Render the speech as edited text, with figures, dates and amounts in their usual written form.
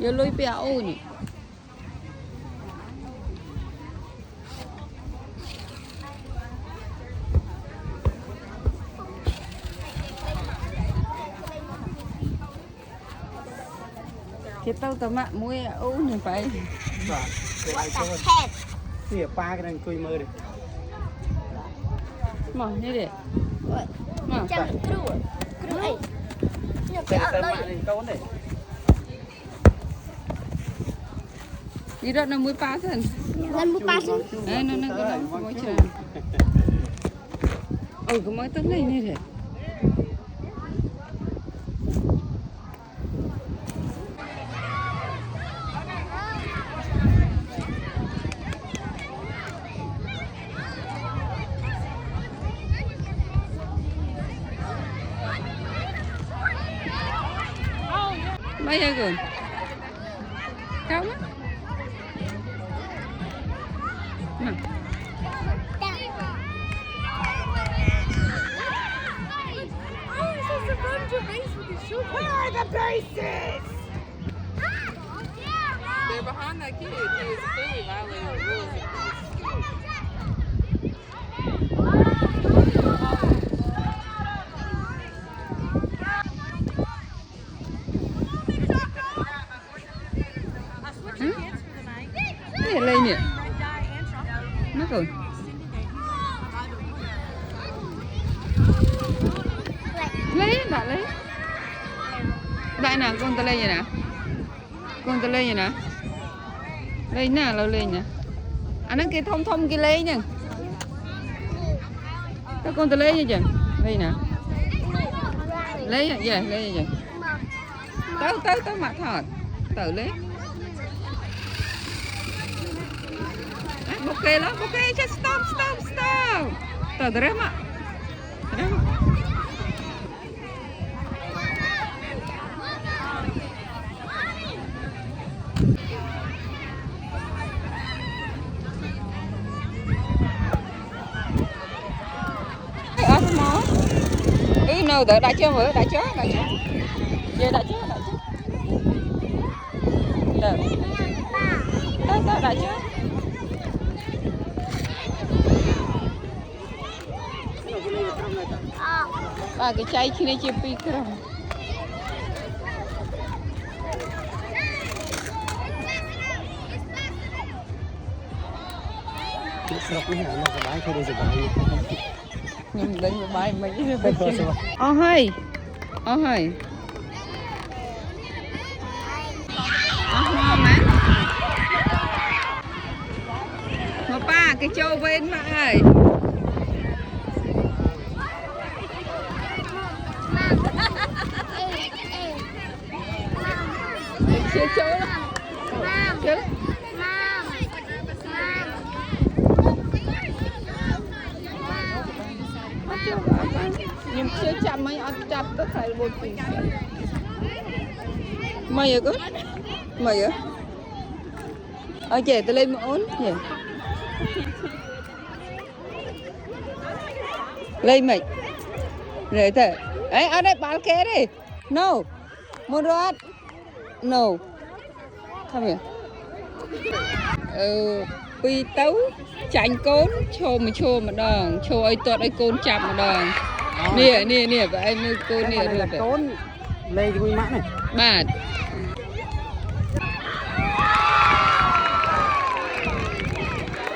vô lui bia ôi cái tao tao mạ mũi ôi này phải nè ba cái này cười mơ đi mà như thế mà chẳng cừu ấy nhập cái ở đây câu này đi đó nó mũi pa thân gần một ba xíu đấy nó có mũi chờ ôi có mũi tóc này như thế mấy giờ rồi cao lắm nè Where are the bases? they're behind that kid. He is clearly violating the rules. Cái này nè mất rồi lấy bạn nào con ta lên vậy nè con ta lên vậy nè lên nè lâu lên nè anh nó kia thông kia lên nha các con ta lên như vậy lên nè lấy vậy lấy vậy tới mặt thật tự lấy bokeh lah, bokeh, just stop. Tuh, drama. Ở mỏ. Nào đợi đã chưa vừa, đã chưa. Về đã chưa. Được. Tới đã chưa. Cái chai kia chia pi kram. Nhưng đánh bài mấy cái bài kia. Ôi. Má. Mà ba cái châu bên mà ơi. Chưa chỗ lắm. Chứ. Nhưng chưa chậm mấy ăn chậm tất cả một tí. Mày à cứ? Mày à? Ở trẻ tôi lên một ốn nhỉ? Lên mày. Rồi thế. Ấy ở đây bán kế đi. No. Muốn rót. No. Không hiểu. Pi tấu chanh cốn chô mà đòn chô ấy tuột ấy côn chạm mà đòn nè vậy anh nuôi côn nè rồi cốn lên cái mũi mã này bạt